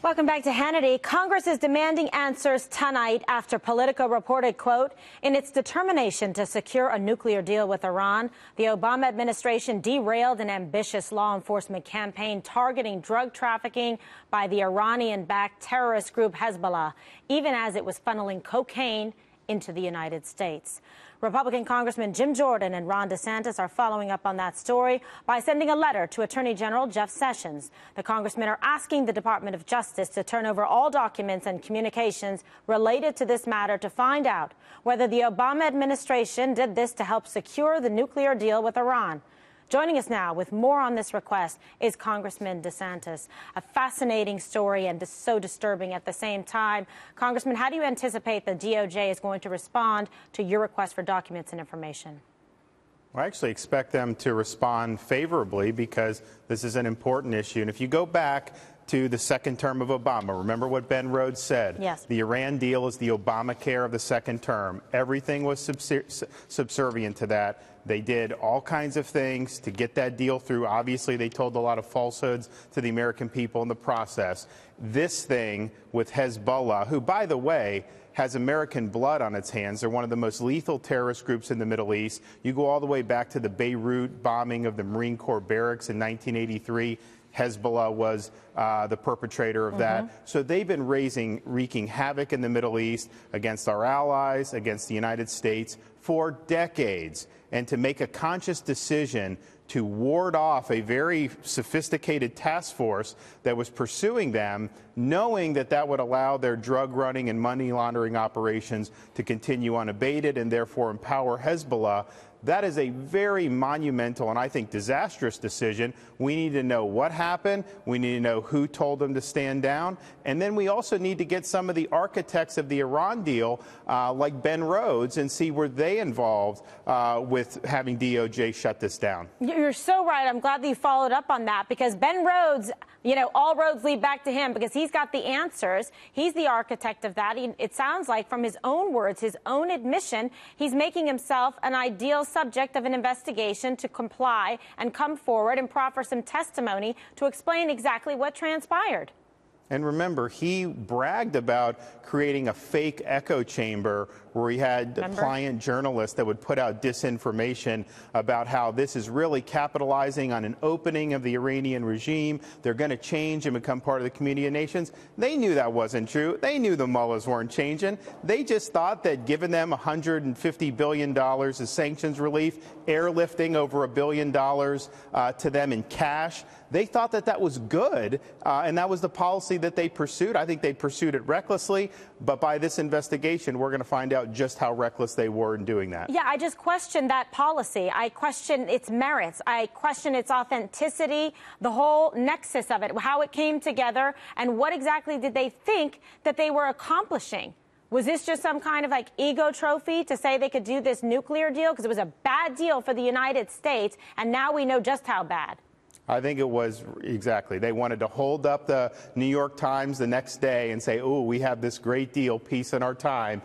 Welcome back to Hannity. Congress is demanding answers tonight after Politico reported, quote, in its determination to secure a nuclear deal with Iran, the Obama administration derailed an ambitious law enforcement campaign targeting drug trafficking by the Iranian-backed terrorist group Hezbollah, even as it was funneling cocaine into the United States. Republican Congressman Jim Jordan and Ron DeSantis are following up on that story by sending a letter to Attorney General Jeff Sessions. The congressmen are asking the Department of Justice to turn over all documents and communications related to this matter to find out whether the Obama administration did this to help secure the nuclear deal with Iran. Joining us now with more on this request is Congressman DeSantis. A fascinating story and so disturbing at the same time. Congressman, how do you anticipate the DOJ is going to respond to your request for documents and information? I actually expect them to respond favorably because this is an important issue. And if you go back to the second term of Obama, remember what Ben Rhodes said? Yes. The Iran deal is the Obamacare of the second term. Everything was subservient to that. They did all kinds of things to get that deal through. Obviously, they told a lot of falsehoods to the American people in the process. This thing with Hezbollah, who, by the way, has American blood on its hands. They're one of the most lethal terrorist groups in the Middle East. You go all the way back to the Beirut bombing of the Marine Corps barracks in 1983. Hezbollah was the perpetrator of that. So they've been wreaking havoc in the Middle East against our allies, against the United States for decades. And to make a conscious decision to ward off a very sophisticated task force that was pursuing them, knowing that that would allow their drug running and money laundering operations to continue unabated and therefore empower Hezbollah, that is a very monumental and I think disastrous decision. We need to know what happened. We need to know who told them to stand down. And then we also need to get some of the architects of the Iran deal, like Ben Rhodes, and see were they involved with having DOJ shut this down. You're so right. I'm glad that you followed up on that because Ben Rhodes, you know, all roads lead back to him because he's got the answers. He's the architect of that. It sounds like from his own words, his own admission, he's making himself an ideal subject of an investigation to comply and come forward and proffer some testimony to explain exactly what transpired. And remember, he bragged about creating a fake echo chamber where he had client journalists that would put out disinformation about how this is really capitalizing on an opening of the Iranian regime. They're going to change and become part of the community of nations. They knew that wasn't true. They knew the mullahs weren't changing. They just thought that giving them $150 billion as sanctions relief, airlifting over $1 billion to them in cash, they thought that that was good, and that was the policy that they pursued. I think they pursued it recklessly, but by this investigation, we're going to find out just how reckless they were in doing that. Yeah, I just question that policy. I question its merits. I question its authenticity, the whole nexus of it, how it came together, and what exactly did they think that they were accomplishing? Was this just some kind of like ego trophy to say they could do this nuclear deal? Because it was a bad deal for the United States, and now we know just how bad. I think it was exactly. They wanted to hold up the New York Times the next day and say, oh, we have this great deal, peace in our time.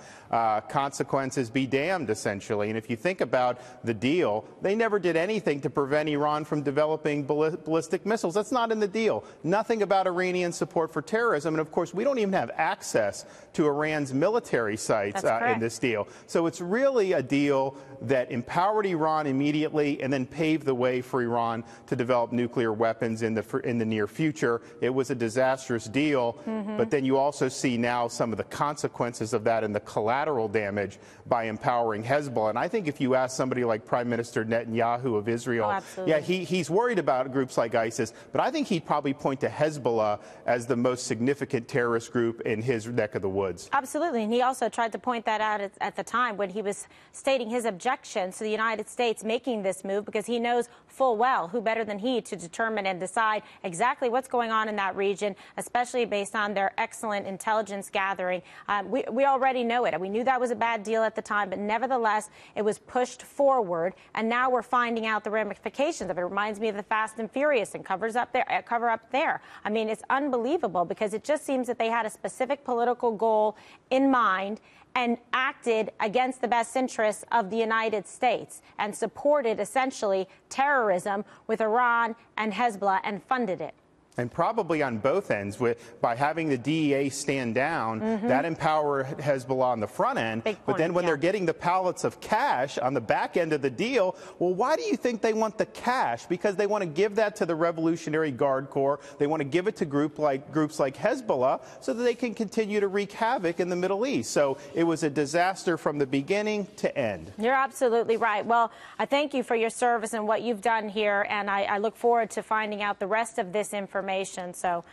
Consequences be damned, essentially. And if you think about the deal, they never did anything to prevent Iran from developing ballistic missiles. That's not in the deal. Nothing about Iranian support for terrorism. And, of course, we don't even have access to Iran's military sites in this deal. So it's really a deal that empowered Iran immediately and then paved the way for Iran to develop nuclear weapons in the near future. It was a disastrous deal, but then you also see now some of the consequences of that and the collateral damage by empowering Hezbollah. And I think if you ask somebody like Prime Minister Netanyahu of Israel, yeah, he's worried about groups like ISIS, but I think he'd probably point to Hezbollah as the most significant terrorist group in his neck of the woods. Absolutely, and he also tried to point that out at the time when he was stating his objections to the United States making this move, because he knows full well who better than he to determine and decide exactly what's going on in that region, especially based on their excellent intelligence gathering. We already know it. We knew that was a bad deal at the time, but nevertheless, it was pushed forward, and now we're finding out the ramifications of it. It reminds me of the Fast and Furious and cover up there. I mean, it's unbelievable because it just seems that they had a specific political goal in mind and acted against the best interests of the United States and supported essentially terrorism with Iran and Hezbollah and funded it. And probably on both ends, by having the DEA stand down, that empowered Hezbollah on the front end. But then when they're getting the pallets of cash on the back end of the deal, well, why do you think they want the cash? Because they want to give that to the Revolutionary Guard Corps. They want to give it to groups like Hezbollah so that they can continue to wreak havoc in the Middle East. So it was a disaster from the beginning to end. You're absolutely right. Well, I thank you for your service and what you've done here, and I look forward to finding out the rest of this information. So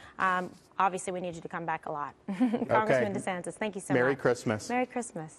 obviously we need you to come back a lot. Congressman DeSantis, thank you so much. Merry Christmas. Merry Christmas.